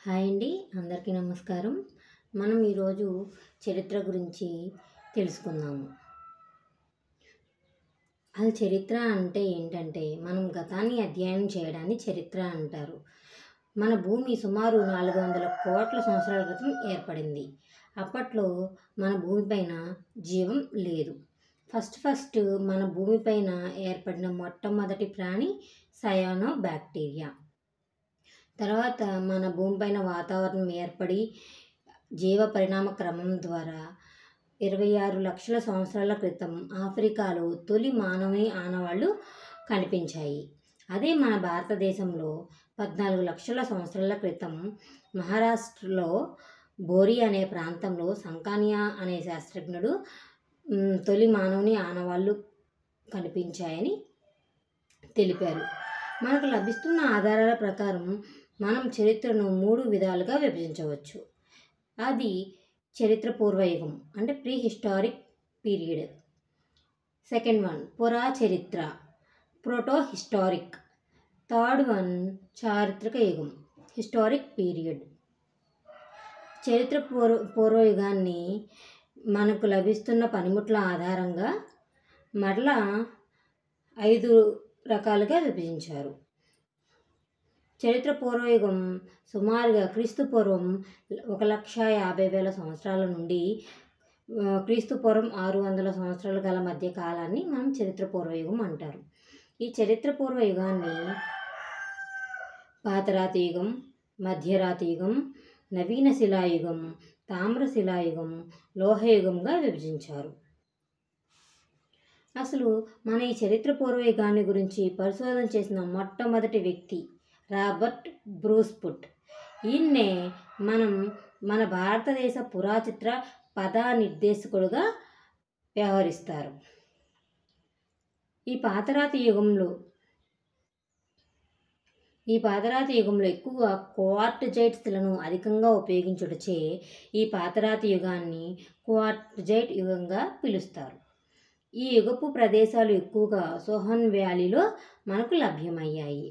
Hi అండి, అందరికీ నమస్కారం. మనం ఈరోజు చరిత్ర గురించి తెలుసుకుందాము. అసలు చరిత్ర అంటే ఏంటంటే, మనం గతాన్ని అధ్యయనం చేయడాన్ని చరిత్ర అంటారు. మన భూమి సుమారు 400 కోట్ల సంవత్సరాల క్రితం ఏర్పడింది. అప్పట్లో మన భూమిపైన జీవం లేదు. ఫస్ట్ మన భూమిపైన ఏర్పడిన మొట్టమొదటి ప్రాణి సయానో బ్యాక్టీరియా. తర్వాత మన భూమిపైన వాతావరణం ఏర్పడి జీవ పరిణామ క్రమం ద్వారా 26 లక్షల సంవత్సరాల క్రితం ఆఫ్రికాలో తొలి మానవుని ఆనవాళ్లు కనిపించాయి. అదే మన భారతదేశంలో 14 లక్షల సంవత్సరాల క్రితం మహారాష్ట్రలో బోరి అనే ప్రాంతంలో సంకానియా అనే శాస్త్రజ్ఞుడు తొలి మానవుని ఆనవాళ్లు కనిపించాయని తెలిపారు. మనకు లభిస్తున్న ఆధారాల ప్రకారం మనం చరిత్రను 3 విధాలుగా విభజించవచ్చు. అది చరిత్ర పూర్వయుగం అంటే pre historic period. Second one పురా చరిత్ర ప్రోటో హిస్టారిక్. థర్డ్ వన్ చారిత్రక యుగం హిస్టారిక్ పీరియడ్. చరిత్ర పూర్వయుగాన్ని మనకు లభిస్తున్న పనిముట్ల ఆధారంగా మరలా 5 రకాలుగా విభజించారు. చరిత్ర పూర్వయుగం సుమారుగా క్రీస్తు పూర్వం 1,50,000 సంవత్సరాల నుండి క్రీస్తు పూర్వం 600 సంవత్సరాల గల మధ్య కాలాన్ని మనం చరిత్ర పూర్వయుగం అంటారు. ఈ చరిత్ర పూర్వయుగాన్ని పాతరాతి యుగం, మధ్యరాతి యుగం, నవీన శిలాయుగం, తామ్ర శిలాయుగం, లోహయుగంగా విభజించారు. అసలు మన ఈ చరిత్ర పూర్వయుగాన్ని గురించి పరిశోధన చేసిన మొట్టమొదటి వ్యక్తి రాబర్ట్ బ్రూస్ పుట్. ఈయన్నే మన భారతదేశ పురాచిత్ర పదా నిర్దేశకుడుగా వ్యవహరిస్తారు. ఈ పాతరాతి యుగంలో ఎక్కువగా క్వార్ట్జైట్స్లను అధికంగా ఉపయోగించుటచే ఈ పాతరాతి యుగాన్ని క్వార్ట్జైట్ యుగంగా పిలుస్తారు. ఈ యుగపు ప్రదేశాలు ఎక్కువగా సోహన్ వ్యాలీలో మనకు లభ్యమయ్యాయి.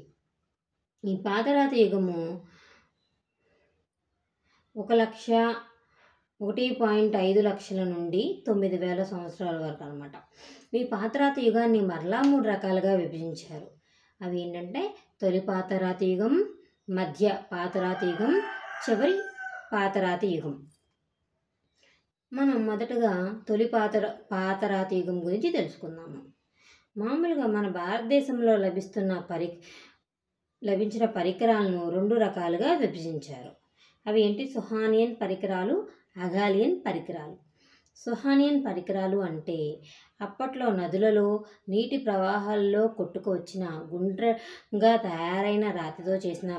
ఈ పాతరాతి యుగము 1,5 లక్షల నుండి 9,000 సంవత్సరాల వరకు అనమాట. ఈ పాతరాతి యుగాన్ని మరలా 3 రకాలుగా విభజించారు. అవి ఏంటంటే తొలి పాతరాతి యుగం, మధ్య పాతరాతి యుగం, చివరి పాతరాతి యుగం. మనం మొదటగా తొలి పాతరాతి యుగం గురించి తెలుసుకుందాము. మామూలుగా మన భారతదేశంలో లభించిన పరికరాలను 2 రకాలుగా విభజించారు. అవి ఏంటి? సుహానియన్ పరికరాలు, అగాలియన్ పరికరాలు. సుహానియన్ పరికరాలు అంటే అప్పట్లో నదులలో నీటి ప్రవాహాల్లో కొట్టుకు వచ్చిన గుండ్రంగా తయారైన రాతితో చేసిన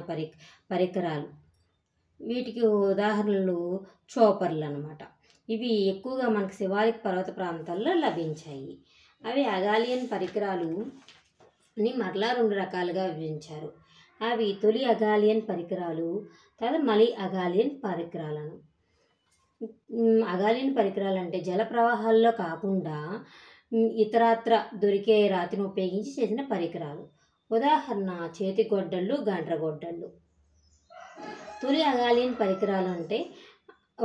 పరికరాలు. వీటికి ఉదాహరణలు చోపర్లు అన్నమాట. ఇవి ఎక్కువగా మనకు శివాలిక్ పర్వత ప్రాంతాల్లో లభించాయి. అవి అగాలియన్ పరికరాలు అని మరలా 2 రకాలుగా విభజించారు. అవి తొలి అగాలియన్ పరికరాలు, తర్వాత మలి అగాలియన్ పరికరాలను. అగాలియన్ పరికరాలు అంటే జల ప్రవాహాల్లో కాకుండా ఇతరత్ర దొరికే రాతిని ఉపయోగించి చేసిన పరికరాలు. ఉదాహరణ చేతిగొడ్డళ్ళు, గండ్రగొడ్డళ్ళు. తొలి అగాలియన్ పరికరాలు అంటే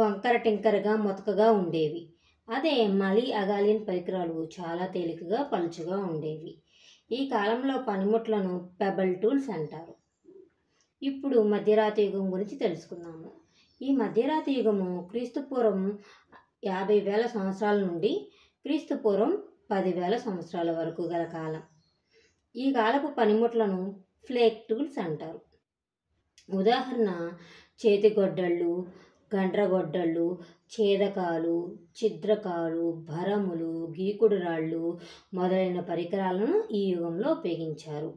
వంకర టింకరగా మొతకగా ఉండేవి. అదే మలి అగాలియన్ పరికరాలు చాలా తేలికగా పలుచుగా ఉండేవి. ఈ కాలంలో పనిముట్లను పెబల్ టూల్స్ అంటారు. ఇప్పుడు మధ్యరాతి యుగం గురించి తెలుసుకుందాము. ఈ మధ్యరాతి యుగము క్రీస్తు పూర్వం 50,000 సంవత్సరాల నుండి క్రీస్తు పూర్వం 10,000 సంవత్సరాల వరకు గల కాలం. ఈ కాలపు పనిముట్లను ఫ్లేక్ టూల్స్ అంటారు. ఉదాహరణ చేతిగొడ్డళ్ళు, గండ్రగొడ్డళ్ళు, ఛేదకాలు, ఛిద్రకాలు, భరములు, గీకుడు రాళ్ళు మొదలైన పరికరాలను ఈ యుగంలో ఉపయోగించారు.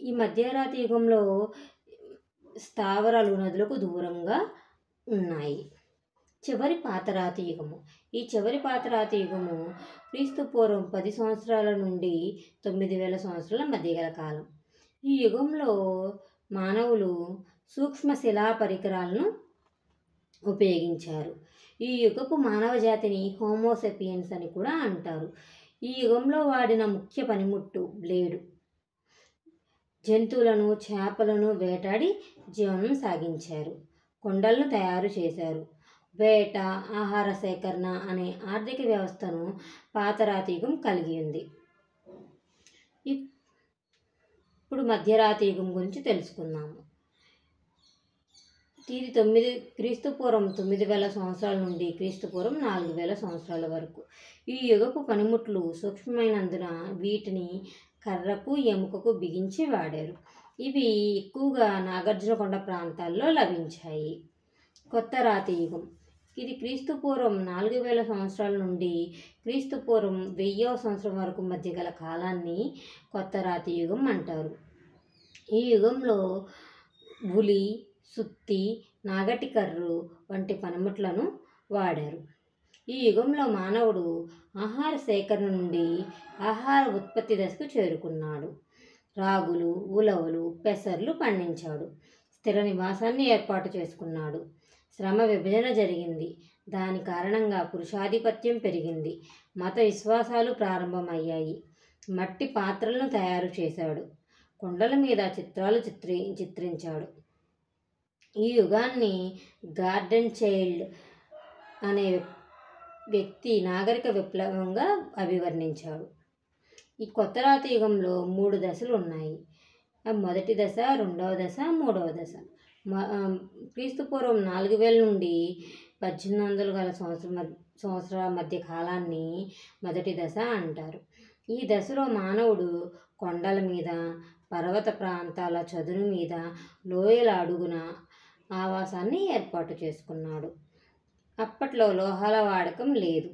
ఈ మధ్యరాతి యుగంలో స్థావరాలు నదులకు దూరంగా ఉన్నాయి. చివరి పాతరాతి యుగము. ఈ చివరి పాతరాతి యుగము క్రీస్తు పూర్వం 10 సంవత్సరాల నుండి 9,000 సంవత్సరాల మధ్య గల కాలం. ఈ యుగంలో మానవులు సూక్ష్మ శిలా పరికరాలను ఉపయోగించారు. ఈ యుగపు మానవ జాతిని హోమోసెపియన్స్ అని కూడా అంటారు. ఈ యుగంలో వాడిన ముఖ్య పనిముట్టు బ్లేడు. జంతువులను చేపలను వేటాడి జీవనం సాగించారు. కొండలను తయారు చేశారు. వేట, ఆహార సేకరణ అనే ఆర్థిక వ్యవస్థను పాతరాతి యుగం కలిగి ఉంది. ఇప్పుడు మధ్యరాతి యుగం గురించి తెలుసుకుందాము. ఇది క్రీస్తుపూర్వం 9000 సంవత్సరాల నుండి క్రీస్తుపూర్వం 4000 సంవత్సరాల వరకు. ఈ యుగపు పనిముట్లు సూక్ష్మమైనందున వీటిని కర్రకు, ఎముకకు బిగించి వాడారు. ఇవి ఎక్కువగా నాగార్జునకొండ ప్రాంతాల్లో లభించాయి. కొత్త రాతి యుగం. ఇది క్రీస్తుపూర్వం 4000 సంవత్సరాల నుండి క్రీస్తుపూర్వం 1000వ సంవత్సరం వరకు మధ్య గల కాలాన్ని కొత్త రాతి యుగం అంటారు. ఈ యుగంలో ఉలి, సుత్తి, నాగటి కర్రు వంటి పనిముట్లను వాడారు. ఈ యుగంలో మానవుడు ఆహార సేకరణ నుండి ఆహార ఉత్పత్తి దశకు చేరుకున్నాడు. రాగులు, ఉలవలు, పెసర్లు పండించాడు. స్థిర నివాసాన్ని ఏర్పాటు చేసుకున్నాడు. శ్రమ విభజన జరిగింది. దాని కారణంగా పురుషాధిపత్యం పెరిగింది. మత విశ్వాసాలు ప్రారంభమయ్యాయి. మట్టి పాత్రలను తయారు చేశాడు. కొండల మీద చిత్రాలు చిత్రించాడు. ఈ యుగాన్ని గార్డెన్ చైల్డ్ అనే వ్యక్తి నాగరిక విప్లవంగా అభివర్ణించాడు. ఈ కొత్త రాతి యుగంలో 3 దశలు ఉన్నాయి. మొదటి దశ, రెండవ దశ, మూడవ దశ. క్రీస్తుపూర్వం 4000 నుండి 1800 గల సంవత్సరాల మధ్య కాలాన్ని మొదటి దశ అంటారు. ఈ దశలో మానవుడు కొండల మీద, పర్వత ప్రాంతాల చదును మీద, లోయల అడుగున ఆవాసాన్ని ఏర్పాటు చేసుకున్నాడు. అప్పట్లో లోహాల వాడకం లేదు.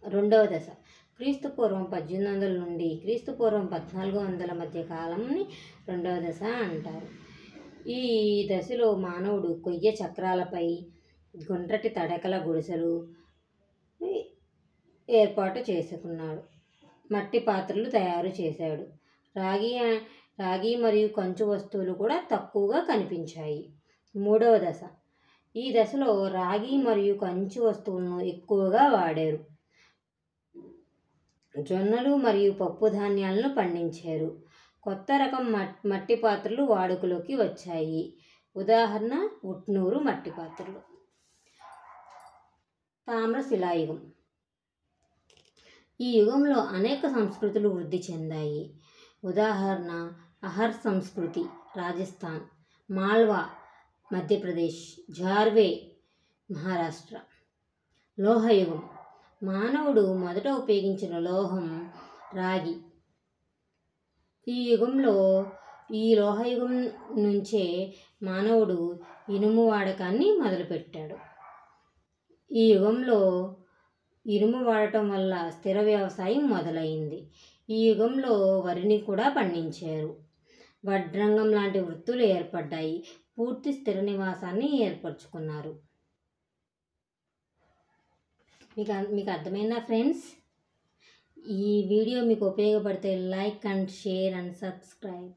రెండవ దశ క్రీస్తుపూర్వం 1800 నుండి క్రీస్తుపూర్వం 1400 మధ్య కాలంని రెండవ దశ అంటారు. ఈ దశలో మానవుడు కొయ్య చక్రాలపై గుండ్రటి తడకల గుడిసెలు ఏర్పాటు చేసుకున్నాడు. మట్టి పాత్రలు తయారు చేశాడు. రాగి మరియు కంచు వస్తువులు కూడా తక్కువగా కనిపించాయి. మూడవ దశ. ఈ దశలో రాగి మరియు కంచు వస్తువులను ఎక్కువగా వాడారు. జొన్నలు మరియు పప్పు ధాన్యాలను పండించారు. కొత్త రకం మట్టి పాత్రలు వాడుకలోకి వచ్చాయి. ఉదాహరణ ఉట్నూరు మట్టి పాత్రలు. తామ్రశిలాయుగం. ఈ యుగంలో అనేక సంస్కృతులు వృద్ధి చెందాయి. ఉదాహరణ అహర్ సంస్కృతి రాజస్థాన్, మాల్వా మధ్యప్రదేశ్, జార్వే మహారాష్ట్ర. లోహయుగం. మానవుడు మొదట ఉపయోగించిన లోహం రాగి. ఈ లోహయుగం నుంచే మానవుడు ఇనుము వాడకాన్ని మొదలుపెట్టాడు. ఈ యుగంలో ఇనుము వాడటం వల్ల స్థిర వ్యవసాయం మొదలైంది. ఈ యుగంలో వరిని కూడా పండించారు. వడ్రంగం లాంటి వృత్తులు ఏర్పడ్డాయి. పూర్తి స్థిర నివాసాన్ని ఏర్పరచుకున్నారు. మీకు అర్థమైందా ఫ్రెండ్స్? ఈ వీడియో మీకు ఉపయోగపడితే like and share and subscribe.